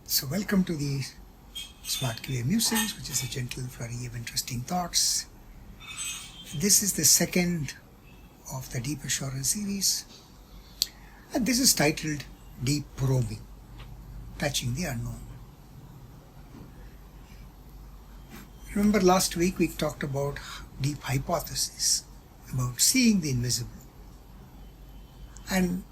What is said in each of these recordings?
So welcome to the Smart QA Musings, which is a gentle flurry of interesting thoughts. This is the second of the Deep Assurance series, and this is titled Deep Probing, Touching the Unknown. Remember last week we talked about deep hypothesis, about seeing the invisible. And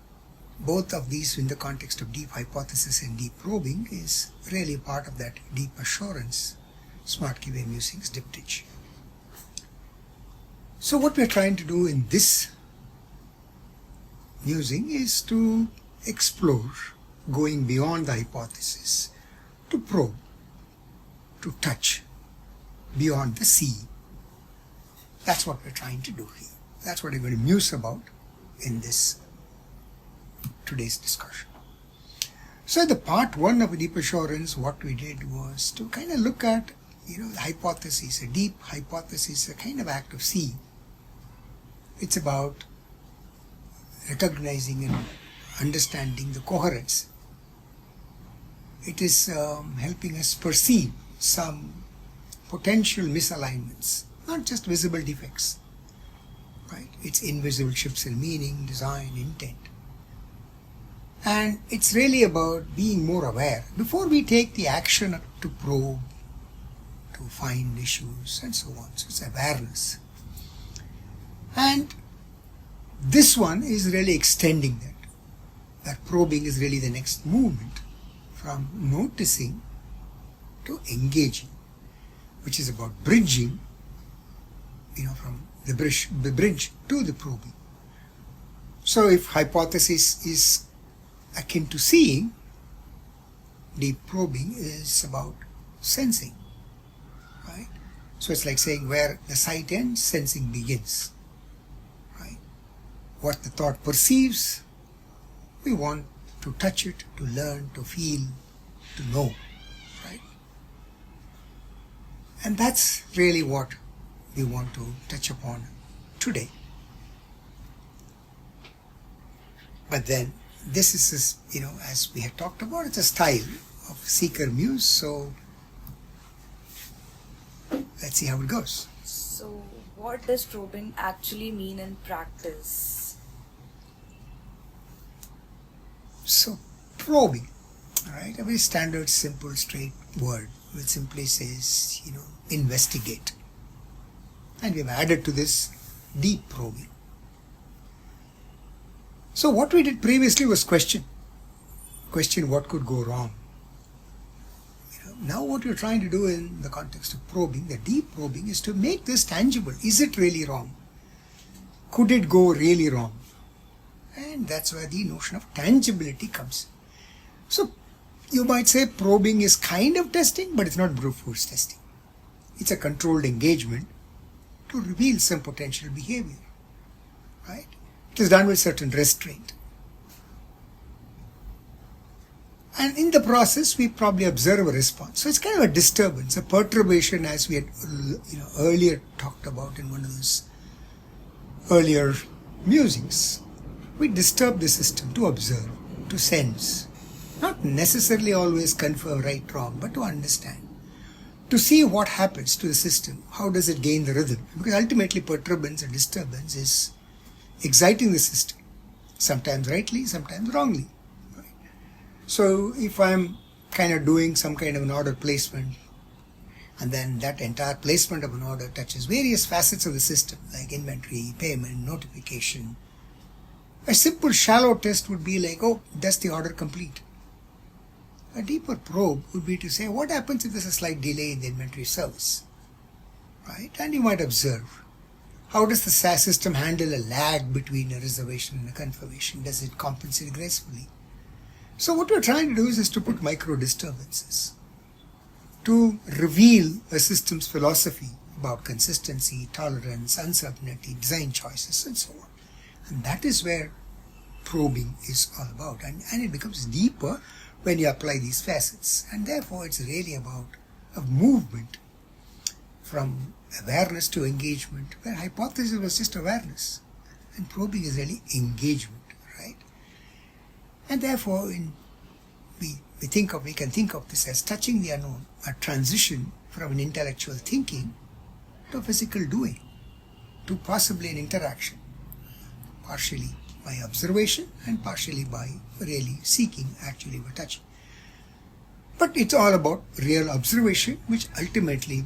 both of these in the context of deep hypothesis and deep probing is really part of that deep assurance Smart QA Musings diptych. So what we're trying to do in this musing is to explore, going beyond the hypothesis, to probe, to touch, beyond the see. That's what we're trying to do here. That's what we're going to muse about in this today's discussion. So the part one of deep assurance, what we did was to kind of look at, the hypothesis, a deep hypothesis, a kind of act of seeing. It's about recognizing and understanding the coherence. It is helping us perceive some potential misalignments, not just visible defects, right? It's invisible shifts in meaning, design, intent. And it's really about being more aware before we take the action to probe, to find issues, and so on. So it's awareness. And this one is really extending that. That probing is really the next movement from noticing to engaging, which is about bridging, from the bridge to the probing. So if hypothesis is akin to seeing, deep probing is about sensing, right? So it's like saying where the sight ends, sensing begins, right? What the thought perceives, we want to touch it, to learn, to feel, to know, right? And that's really what we want to touch upon today. But then this is, as we had talked about, it's a style of seeker muse, so let's see how it goes. So what does probing actually mean in practice? So probing, all right, a very standard, simple, straight word which simply says, investigate. And we've added to this deep probing. So what we did previously was question what could go wrong. Now what you're trying to do in the context of probing, the deep probing, is to make this tangible. Is it really wrong? Could it go really wrong? And that's where the notion of tangibility comes. So you might say probing is kind of testing, but it's not brute force testing. It's a controlled engagement to reveal some potential behavior, right? It is done with certain restraint. And in the process, we probably observe a response. So it's kind of a disturbance, a perturbation, as we had earlier talked about in one of those earlier musings. We disturb the system to observe, to sense, not necessarily always confirm right, wrong, but to understand, to see what happens to the system. How does it gain the rhythm? Because ultimately perturbance and disturbance is exciting the system, sometimes rightly, sometimes wrongly. Right? So if I'm kind of doing some kind of an order placement, and then that entire placement of an order touches various facets of the system, like inventory, payment, notification, a simple shallow test would be like, does the order complete? A deeper probe would be to say, what happens if there's a slight delay in the inventory service? Right? And you might observe, how does the SAS system handle a lag between a reservation and a confirmation? Does it compensate gracefully? So what we're trying to do is to put micro disturbances to reveal a system's philosophy about consistency, tolerance, uncertainty, design choices, and so on. And that is where probing is all about. And it becomes deeper when you apply these facets. And therefore it's really about a movement from awareness to engagement, where hypothesis was just awareness and probing is really engagement, right? And therefore we we can think of this as touching the unknown, a transition from an intellectual thinking to physical doing, to possibly an interaction, partially by observation and partially by really seeking, actually by touching. But it's all about real observation, which ultimately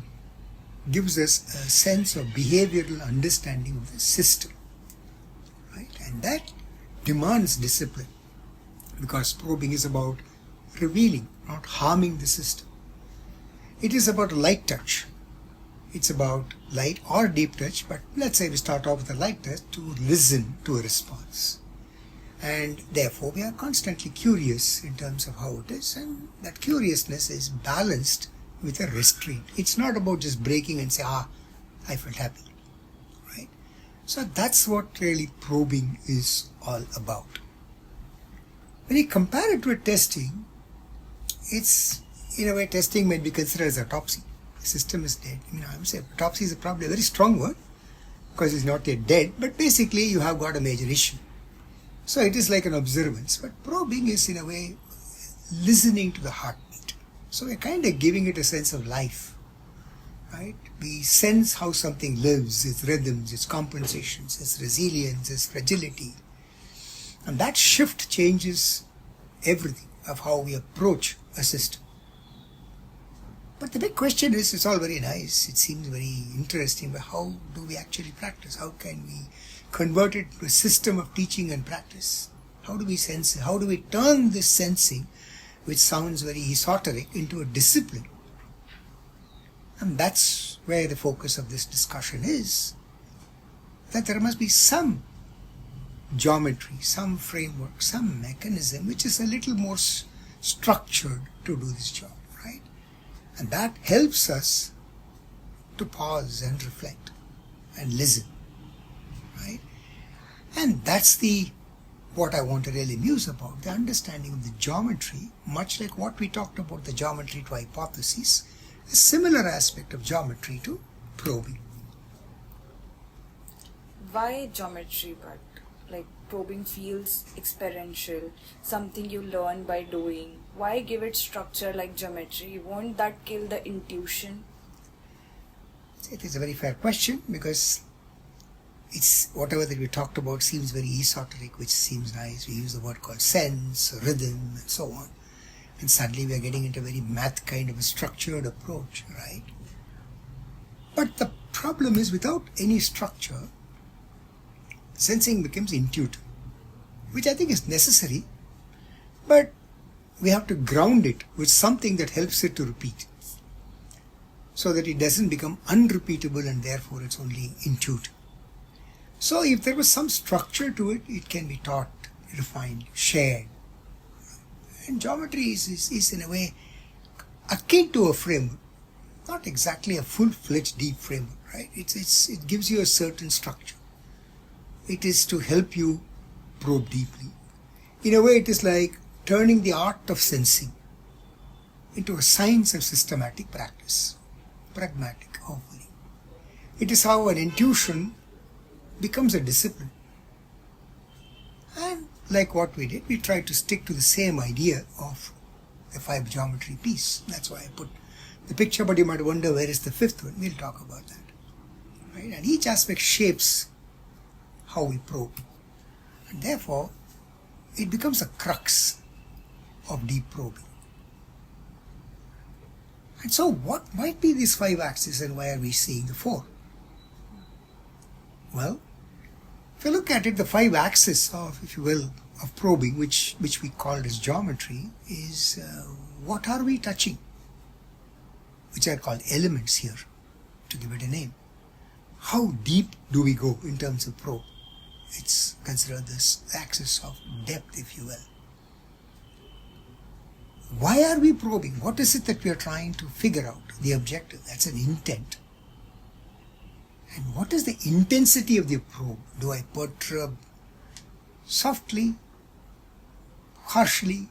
gives us a sense of behavioral understanding of the system, right? And that demands discipline, because probing is about revealing, not harming the system. It is about a light touch. It's about light or deep touch, but let's say we start off with a light touch to listen to a response. And therefore we are constantly curious in terms of how it is, and that curiousness is balanced with a restraint. It's not about just breaking and say, I felt happy, right? So that's what really probing is all about. When you compare it with testing, it's, in a way, testing might be considered as autopsy. The system is dead. I would say autopsy is probably a very strong word, because it's not yet dead, but basically you have got a major issue. So it is like an observance, but probing is, in a way, listening to the heartbeat. So we're kind of giving it a sense of life, right? We sense how something lives, its rhythms, its compensations, its resilience, its fragility. And that shift changes everything of how we approach a system. But the big question is, it's all very nice, it seems very interesting, but how do we actually practice? How can we convert it to a system of teaching and practice? How do we sense it? How do we turn this sensing, which sounds very esoteric, into a discipline? And that's where the focus of this discussion is, that there must be some geometry, some framework, some mechanism which is a little more structured to do this job, right? And that helps us to pause and reflect and listen, right? And that's what I want to really muse about, the understanding of the geometry, much like what we talked about, the geometry to hypotheses, a similar aspect of geometry to probing. Why geometry, but like probing feels experiential, something you learn by doing? Why give it structure like geometry? Won't that kill the intuition? It is a very fair question, because it's whatever that we talked about seems very esoteric, which seems nice. We use the word called sense, rhythm, and so on. And suddenly we are getting into a very math kind of a structured approach, right? But the problem is, without any structure, sensing becomes intuitive, which I think is necessary, but we have to ground it with something that helps it to repeat, so that it doesn't become unrepeatable and therefore it's only intuitive. So if there was some structure to it, it can be taught, refined, shared. And geometry is in a way akin to a framework, not exactly a full-fledged deep framework, right? It gives you a certain structure. It is to help you probe deeply. In a way, it is like turning the art of sensing into a science of systematic practice, pragmatic, hopefully. It is how an intuition becomes a discipline. And like what we did, we tried to stick to the same idea of the 5 geometry piece. That's why I put the picture, but you might wonder where is the 5th one. We'll talk about that. Right? And each aspect shapes how we probe. And therefore, it becomes a crux of deep probing. And so what might be these 5 axes, and why are we seeing the 4? Well, if you look at it, the 5 axes of, if you will, of probing, which we called as geometry, is what are we touching, which are called elements here, to give it a name. How deep do we go in terms of probe? It's considered this axis of depth, if you will. Why are we probing? What is it that we are trying to figure out? The objective, that's an intent. And what is the intensity of the probe? Do I perturb softly, harshly?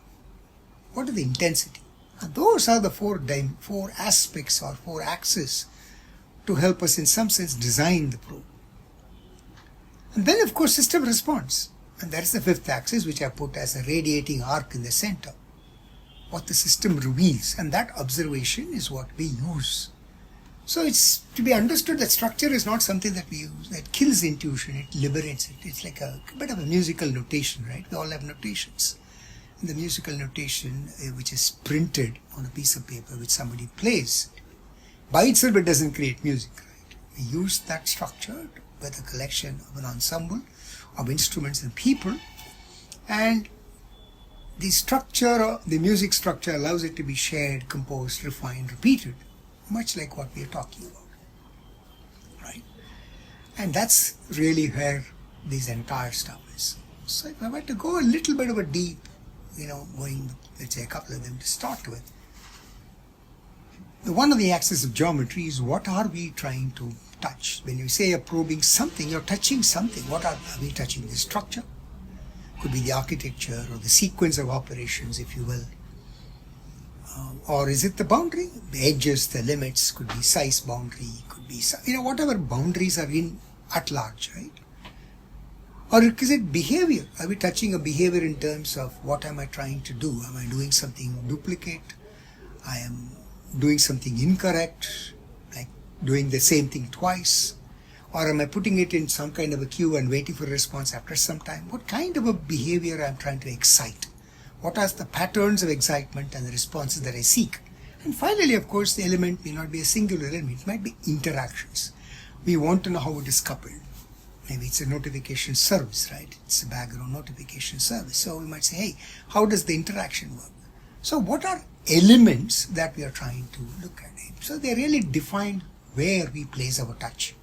What is the intensity? And those are the 4 aspects or 4 axes to help us in some sense design the probe. And then of course system response. And that is the 5th axis, which I put as a radiating arc in the center. what the system reveals, and that observation is what we use. So it's to be understood that structure is not something that we use, that kills intuition, it liberates it. It's like a bit of a musical notation, right? We all have notations. And the musical notation, which is printed on a piece of paper, which somebody plays, by itself it doesn't create music, right? We use that structure with a collection of an ensemble of instruments and people, and the structure, the music structure allows it to be shared, composed, refined, repeated, much like what we are talking about, right? And that's really where this entire stuff is. So if I were to go a little bit of a deep, going, let's say, a couple of them to start with. One of the axes of geometry is what are we trying to touch? When you say you're probing something, you're touching something. What are we touching? The structure? Could be the architecture or the sequence of operations, if you will. Or is it the boundary? The edges, the limits, could be size boundary, could be, whatever boundaries are in at large, right? Or is it behavior? Are we touching a behavior in terms of what am I trying to do? Am I doing something duplicate? I am doing something incorrect, like doing the same thing twice? Or am I putting it in some kind of a queue and waiting for a response after some time? What kind of a behavior I'm trying to excite? What are the patterns of excitement and the responses that I seek? And finally, of course, the element may not be a singular element. It might be interactions. We want to know how it is coupled. Maybe it's a notification service, right? It's a background notification service. So we might say, hey, how does the interaction work? So what are elements that we are trying to look at? So they really define where we place our touch.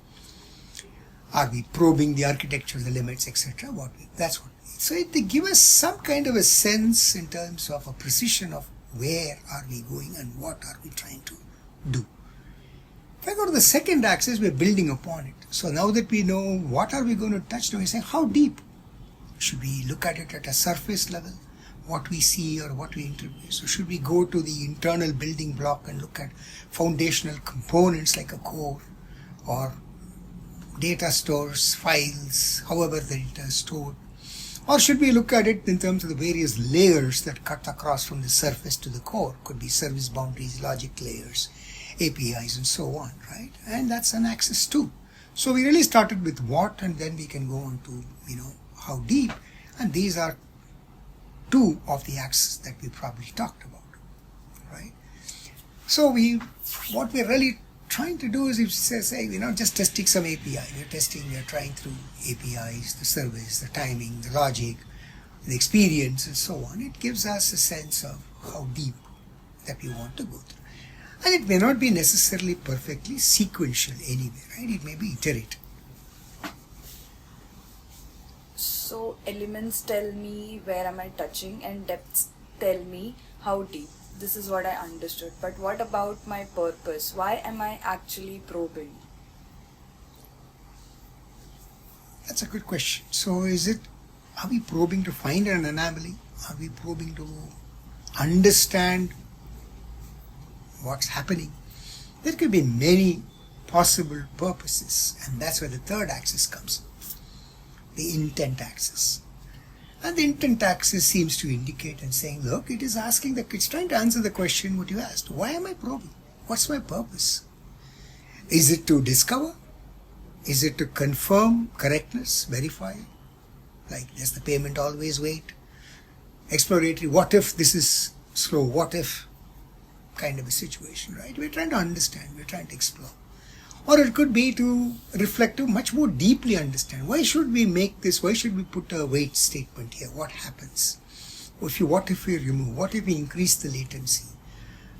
Are we probing the architecture, the limits, etc.? That's what. So they give us some kind of a sense in terms of a precision of where are we going and what are we trying to do. If I go to the second axis, we're building upon it. So now that we know what are we going to touch, now we say how deep? Should we look at it at a surface level? What we see or what we interpret? So should we go to the internal building block and look at foundational components like a core or data stores, files, however the data is stored? Or should we look at it in terms of the various layers that cut across from the surface to the core? Could be service boundaries, logic layers, APIs, and so on, right? And that's an axis too. So we really started with what, and then we can go on to, how deep. And these are two of the axes that we probably talked about, right? So what we're really trying to do is, if say, just testing some API. We're trying through APIs, the service, the timing, the logic, the experience, and so on. It gives us a sense of how deep that we want to go through. And it may not be necessarily perfectly sequential anyway, right? It may be iterative. So elements tell me where am I touching and depths tell me how deep. This is what I understood. But what about my purpose? Why am I actually probing? That's a good question. So are we probing to find an anomaly? Are we probing to understand what's happening? There could be many possible purposes, and that's where the third axis comes, the intent axis. And the intent axis seems to indicate and saying, look, it's trying to answer the question what you asked. Why am I probing? What's my purpose? Is it to discover? Is it to confirm correctness, verify? Like, does the payment always wait? Exploratory, what if this is slow? What if kind of a situation, right? We're trying to understand, we're trying to explore. Or it could be to reflect, to much more deeply understand. Why should we make this? Why should we put a wait statement here? What happens? What if we remove? What if we increase the latency?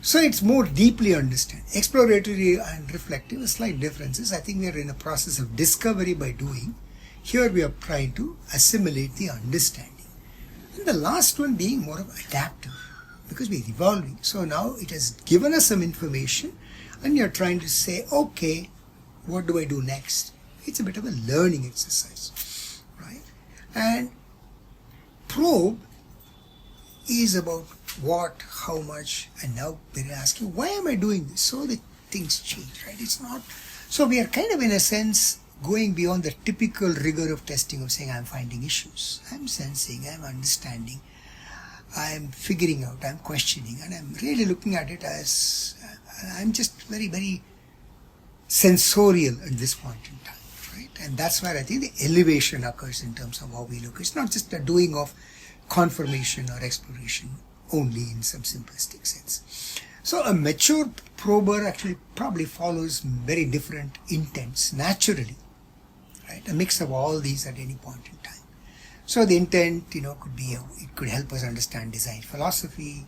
So it's more deeply understand. Exploratory and reflective are slight differences. I think we are in a process of discovery by doing. Here we are trying to assimilate the understanding. And the last one being more of adaptive, because we're evolving. So now it has given us some information, and you're trying to say, okay, what do I do next? It's a bit of a learning exercise, right? And probe is about what, how much, and now we're asking, why am I doing this? So that things change, right? It's not, so we are kind of in a sense going beyond the typical rigor of testing of saying I'm finding issues, I'm sensing, I'm understanding. I'm figuring out, I'm questioning, and I'm really looking at it as, I'm just very, very sensorial at this point in time, right? And that's where I think the elevation occurs in terms of how we look. It's not just a doing of confirmation or exploration only in some simplistic sense. So a mature prober actually probably follows very different intents naturally, right? A mix of all these at any point in time. So the intent, could be, it could help us understand design philosophy,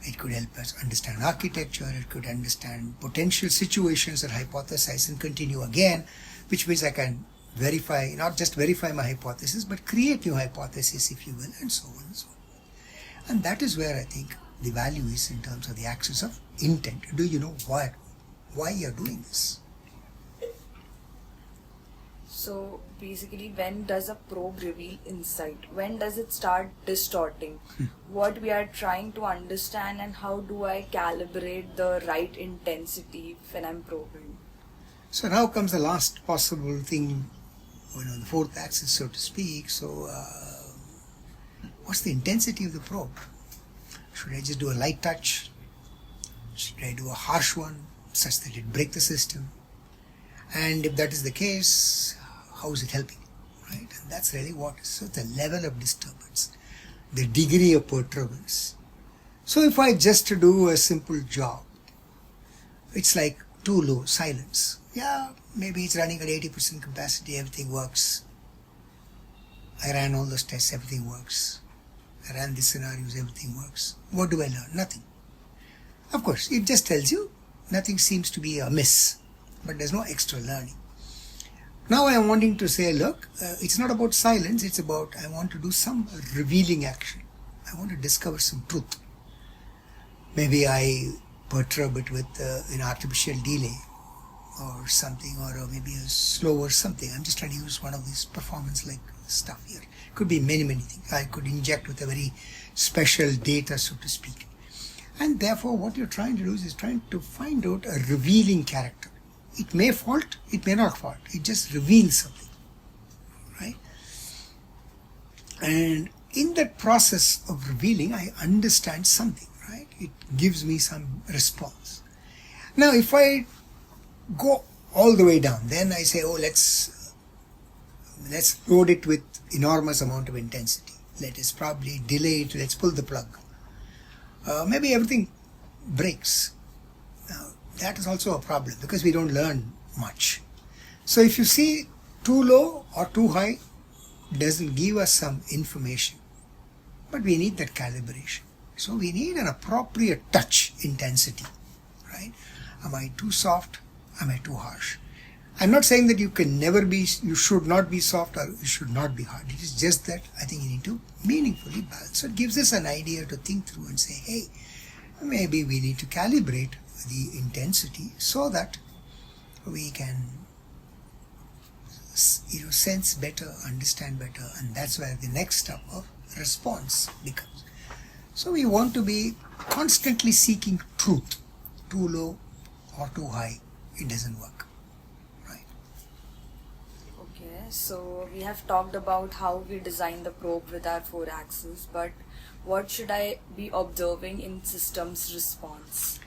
it could help us understand architecture, it could understand potential situations that hypothesize and continue again, which means I can verify, not just verify my hypothesis, but create new hypotheses, if you will, and so on and so on. And that is where I think the value is in terms of the axis of intent. Do you know why you're doing this? So basically, when does a probe reveal insight? When does it start distorting what we are trying to understand, and how do I calibrate the right intensity when I'm probing? So now comes the last possible thing, the fourth axis, so to speak. So what's the intensity of the probe? Should I just do a light touch? Should I do a harsh one such that it breaks the system? And if that is the case, how is it helping? Right? And that's really what is. So the level of disturbance, the degree of perturbance. So if I just do a simple job, it's like too low, silence. Yeah, maybe it's running at 80% capacity, everything works. I ran all those tests, everything works. I ran these scenarios, everything works. What do I learn? Nothing. Of course, it just tells you nothing seems to be amiss, but there's no extra learning. Now I am wanting to say, look, it's not about silence, it's about I want to do some revealing action. I want to discover some truth. Maybe I perturb it with an artificial delay or something, or maybe a slower something. I'm just trying to use one of these performance-like stuff here. It could be many, many things. I could inject with a very special data, so to speak. And therefore, what you're trying to do is trying to find out a revealing character. It may fault, it may not fault. It just reveals something, right? And in that process of revealing, I understand something, right? It gives me some response. Now, if I go all the way down, then I say, oh, let's load it with enormous amount of intensity. Let us probably delay it. Let's pull the plug. Maybe everything breaks. Now, that is also a problem because we don't learn much. So if you see too low or too high, doesn't give us some information. But we need that calibration. So we need an appropriate touch intensity, right? Am I too soft? Am I too harsh? I'm not saying that you should not be soft or you should not be hard. It is just that I think you need to meaningfully balance. So it gives us an idea to think through and say, hey, maybe we need to calibrate the intensity so that we can sense better, understand better, and that's where the next step of response becomes. So we want to be constantly seeking truth. Too low or too high, it doesn't work. Okay, so we have talked about how we design the probe with our 4 axes, but what should I be observing in system's response?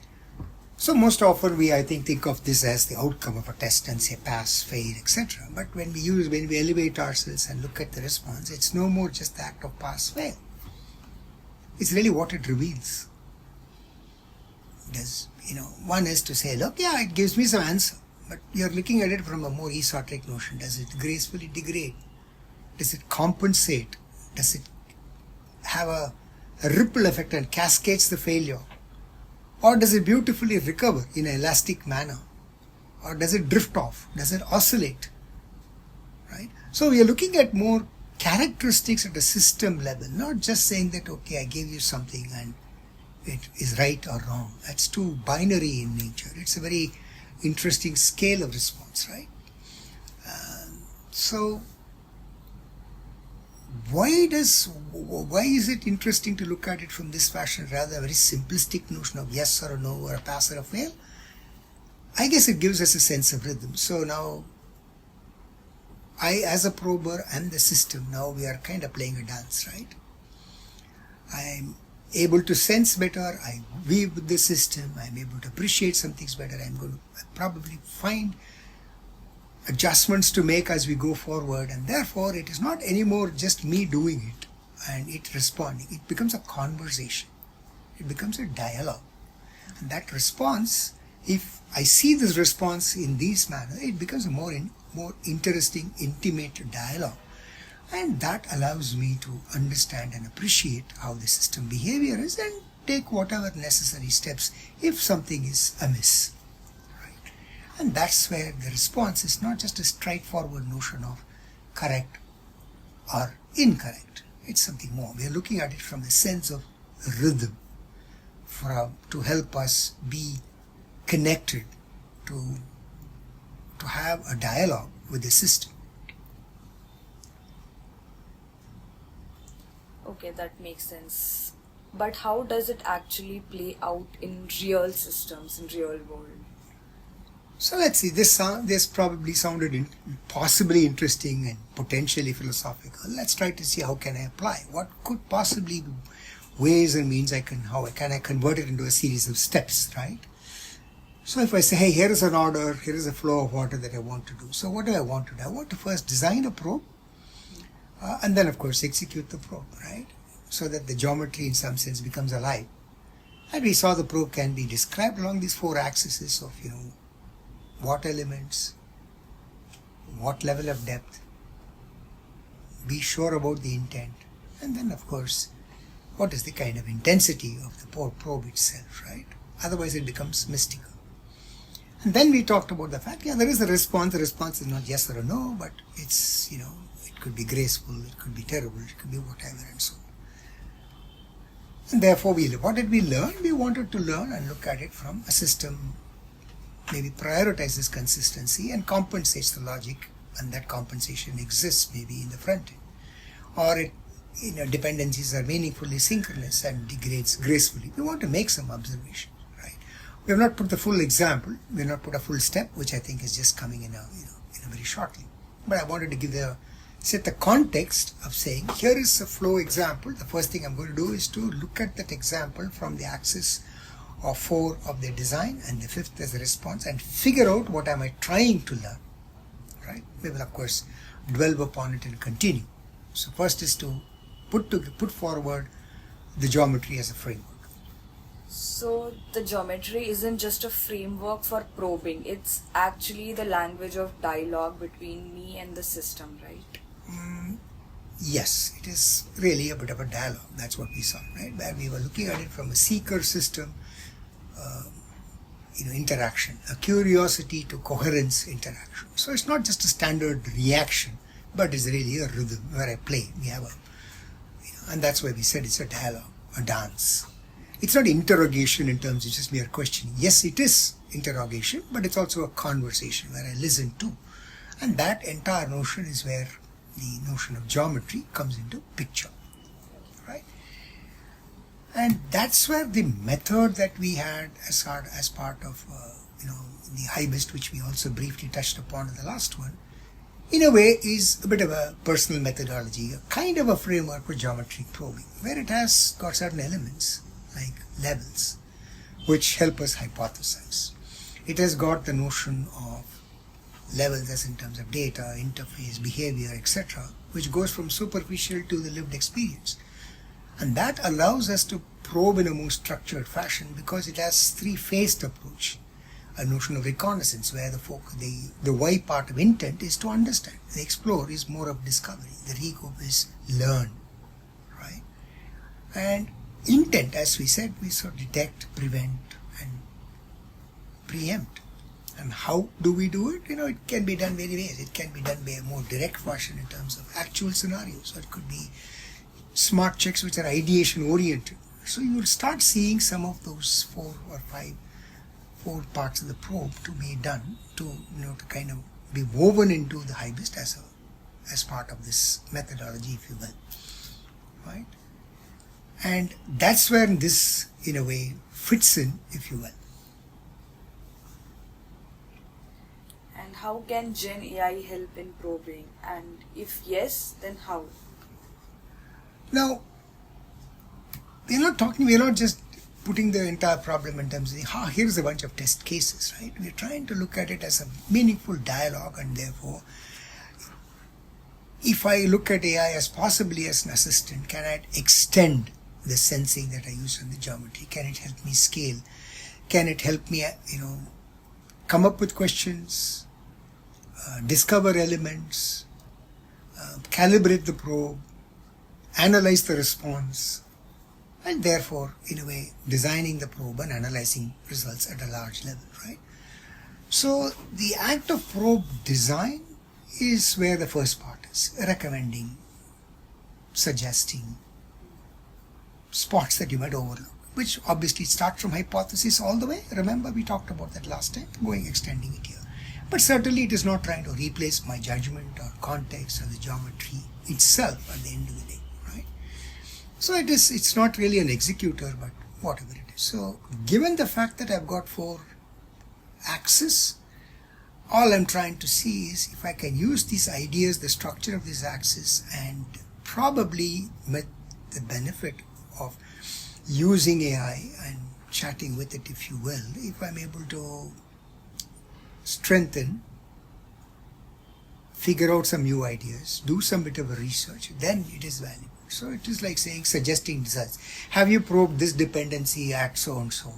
So most often I think of this as the outcome of a test and say pass, fail, etc. But when we elevate ourselves and look at the response, it's no more just the act of pass, fail. It's really what it reveals. One is to say, look, yeah, it gives me some answer. But you're looking at it from a more esoteric notion. Does it gracefully degrade? Does it compensate? Does it have a ripple effect and cascades the failure? Or does it beautifully recover in an elastic manner? Or does it drift off? Does it oscillate? Right? So we are looking at more characteristics at a system level, not just saying that, okay, I gave you something and it is right or wrong. That's too binary in nature. It's a very interesting scale of response, right? So why is it interesting to look at it from this fashion rather than a very simplistic notion of yes or a no or a pass or a fail? I guess it gives us a sense of rhythm. So now I, as a prober and the system, now we are kind of playing a dance, right? I'm able to sense better, I weave with the system, I'm able to appreciate some things better, I'm going to probably find adjustments to make as we go forward, and therefore it is not anymore just me doing it and it responding. It becomes a conversation. It becomes a dialogue. And that response, if I see this response in this manner, it becomes a more interesting, intimate dialogue. And that allows me to understand and appreciate how the system behavior is and take whatever necessary steps if something is amiss. Right? And that's where the response is not just a straightforward notion of correct or incorrect. It's something more. We are looking at it from the sense of rhythm, to help us be connected, to have a dialogue with the system. Okay, that makes sense. But how does it actually play out in real systems, in real world? So let's see, this probably sounded possibly interesting and potentially philosophical. Let's try to see how can I apply. What could possibly be ways and means how can I convert it into a series of steps, right? So if I say, hey, here is an order, here is a flow of water that I want to do. So what do I want to do? I want to first design a probe and then of course execute the probe, right? So that the geometry in some sense becomes alive. And we saw the probe can be described along these four axes of, what elements, what level of depth, be sure about the intent, and then of course what is the kind of intensity of the probe itself, right? Otherwise it becomes mystical. And then we talked about the fact, there is a response. The response is not yes or no, but it's, it could be graceful, it could be terrible, it could be whatever and so on. And therefore what did we learn? We wanted to learn and look at it from a system maybe prioritizes consistency and compensates the logic, and that compensation exists maybe in the front end. Or dependencies are meaningfully synchronous and degrades gracefully. We want to make some observations, right? We have not put the full example. We have not put a full step, which I think is just coming in a very shortly. But I wanted to set the context of saying, here is a flow example. The first thing I'm going to do is to look at that example from the axis of 4 of the design and the 5th as a response and figure out what am I trying to learn, right? We will of course dwell upon it and continue. So first is to put forward the geometry as a framework. So the geometry isn't just a framework for probing, it's actually the language of dialogue between me and the system, right? Yes, it is really a bit of a dialogue. That's what we saw, right? Where we were looking at it from a seeker system interaction, a curiosity to coherence interaction. So it's not just a standard reaction, but it's really a rhythm where I play. We have and that's why we said it's a dialogue, a dance. It's not interrogation in terms of just mere questioning. Yes, it is interrogation, but it's also a conversation where I listen to. And that entire notion is where the notion of geometry comes into picture, right? And that's where the method that we had as part of the HIBIST, which we also briefly touched upon in the last one, in a way is a bit of a personal methodology, a kind of a framework for geometric probing, where it has got certain elements like levels which help us hypothesize. It has got the notion of levels as in terms of data, interface, behavior, etc., which goes from superficial to the lived experience. And that allows us to probe in a more structured fashion because it has three-phased approach. A notion of reconnaissance where the Y part of intent is to understand. The explore is more of discovery. The regroup is learn, right? And intent, as we said, we sort of detect, prevent, and preempt. And how do we do it? It can be done very ways. It can be done by a more direct fashion in terms of actual scenarios, or it could be smart checks which are ideation oriented. So you will start seeing some of those 4 parts of the probe to be done to kind of be woven into the HIBIST as part of this methodology, if you will, right? And that's where this in a way fits in, if you will. And how can Gen AI help in probing? And if yes, then how? Now, we're not just putting the entire problem in terms of, here's a bunch of test cases, right? We're trying to look at it as a meaningful dialogue, and therefore, if I look at AI as possibly as an assistant, can I extend the sensing that I use in the geometry? Can it help me scale? Can it help me, come up with questions, discover elements, calibrate the probe, analyze the response, and therefore, in a way, designing the probe and analyzing results at a large level, right? So the act of probe design is where the first part is, recommending, suggesting spots that you might overlook, which obviously starts from hypothesis all the way. Remember, we talked about that last time, extending it here. But certainly it is not trying to replace my judgment or context or the geometry itself at the end of the day, right? So it's not really an executor, but whatever it is. So given the fact that I've got 4 axes, all I'm trying to see is if I can use these ideas, the structure of this axis, and probably with the benefit of using AI and chatting with it, if you will, if I'm able to strengthen, figure out some new ideas, do some bit of a research, then it is valuable. So it is like saying, suggesting results. Have you probed this dependency at so and so?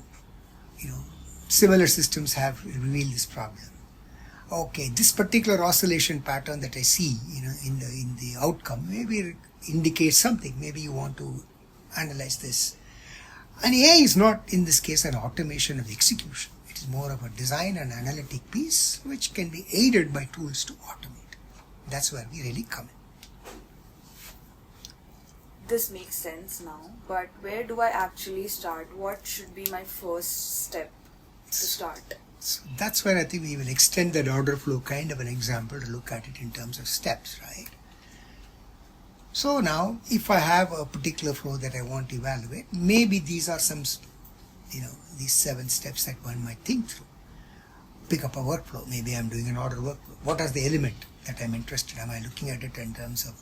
Similar systems have revealed this problem. Okay, this particular oscillation pattern that I see, in the outcome, maybe indicates something. Maybe you want to analyze this. And AI is not, in this case, an automation of execution. It is more of a design and analytic piece, which can be aided by tools to automate. That's where we really come in. This makes sense now, but where do I actually start? What should be my first step to start? So that's where I think we will extend that order flow kind of an example to look at it in terms of steps, right? So now, if I have a particular flow that I want to evaluate, maybe these are some, these 7 steps that one might think through. Pick up a workflow. Maybe I'm doing an order workflow. What is the element that I'm interested in? Am I looking at it in terms of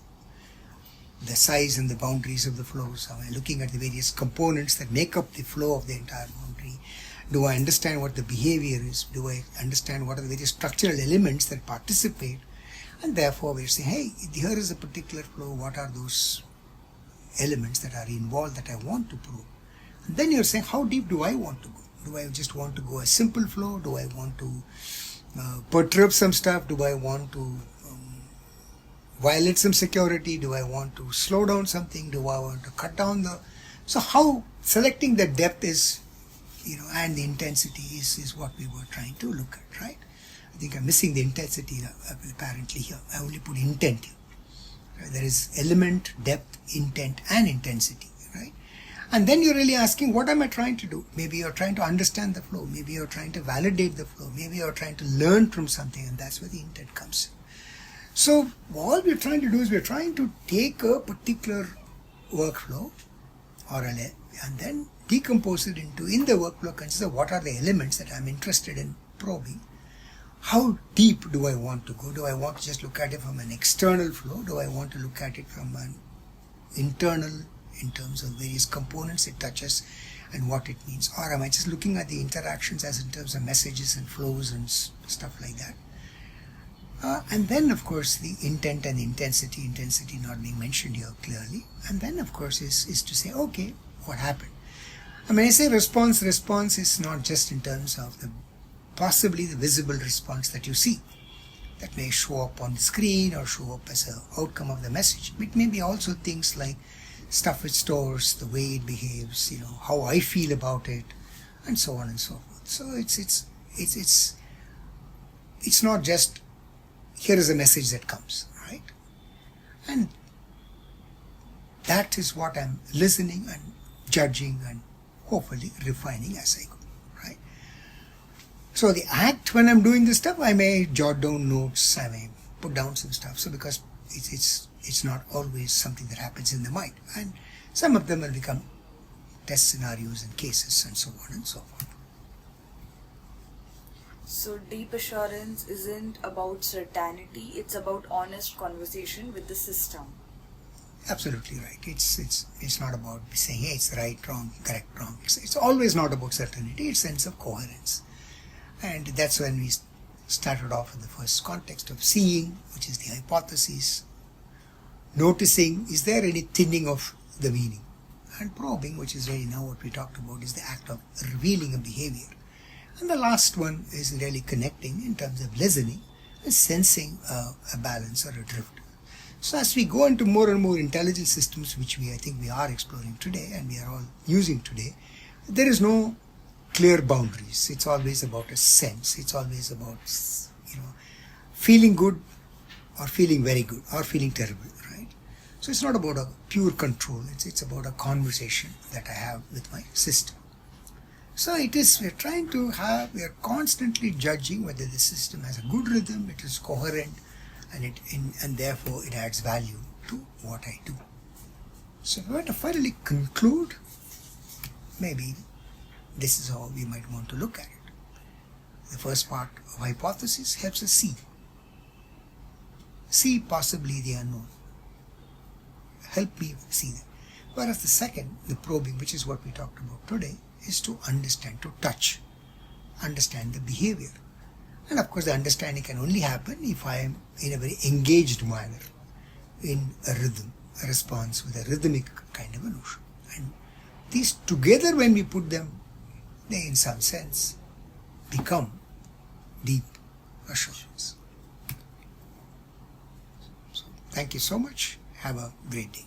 the size and the boundaries of the flows? Am I looking at the various components that make up the flow of the entire boundary? Do I understand what the behavior is? Do I understand what are the various structural elements that participate? And therefore we're saying, hey, here is a particular flow. What are those elements that are involved that I want to probe? And then you're saying, how deep do I want to go? Do I just want to go a simple flow? Do I want to perturb some stuff? Do I want to violate some security? Do I want to slow down something? Do I want to cut down the... So how selecting the depth is, and the intensity is what we were trying to look at, right? I think I'm missing the intensity apparently here. I only put intent here. Right? There is element, depth, intent, and intensity, right? And then you're really asking, what am I trying to do? Maybe you're trying to understand the flow. Maybe you're trying to validate the flow. Maybe you're trying to learn from something, and that's where the intent comes in. So all we're trying to do is we're trying to take a particular workflow and then decompose it into, in the workflow, consider what are the elements that I'm interested in probing. How deep do I want to go? Do I want to just look at it from an external flow? Do I want to look at it from an internal, in terms of various components it touches and what it means? Or am I just looking at the interactions as in terms of messages and flows and stuff like that? And then, of course, the intent and intensity not being mentioned here clearly. And then, of course, is to say, okay, what happened? And when I say response is not just in terms of possibly the visible response that you see. That may show up on the screen or show up as an outcome of the message. It may be also things like stuff it stores, the way it behaves, how I feel about it, and so on and so forth. So it's not just here is a message that comes, right? And that is what I'm listening and judging and hopefully refining as I go, right? So the act, when I'm doing this stuff, I may jot down notes, I may put down some stuff. So because it's not always something that happens in the mind, and some of them will become test scenarios and cases and so on and so forth. So deep assurance isn't about certainty, it's about honest conversation with the system. Absolutely right. It's not about saying, hey, it's right, wrong, correct, wrong. It's always not about certainty. It's sense of coherence, and that's when we started off in the first context of seeing, which is the hypothesis, noticing, is there any thinning of the meaning, and probing, which is really now what we talked about, is the act of revealing a behavior, and the last one is really connecting in terms of listening and sensing a balance or a drift. So as we go into more and more intelligent systems, which I think we are exploring today and we are all using today, there is no clear boundaries. It's always about a sense. It's always about, feeling good or feeling very good or feeling terrible, right? So it's not about a pure control. It's about a conversation that I have with my system. So we're constantly judging whether the system has a good rhythm, it is coherent, and therefore it adds value to what I do. So if I were to finally conclude, maybe this is how we might want to look at it. The first part of hypothesis helps us see possibly the unknown, help me see that. Whereas the second, the probing, which is what we talked about today, is to understand, to touch, understand the behavior. And of course the understanding can only happen if I am in a very engaged manner, in a rhythm, a response with a rhythmic kind of a notion. And these together, when we put them, they in some sense become deep assurance. So thank you so much. Have a great day.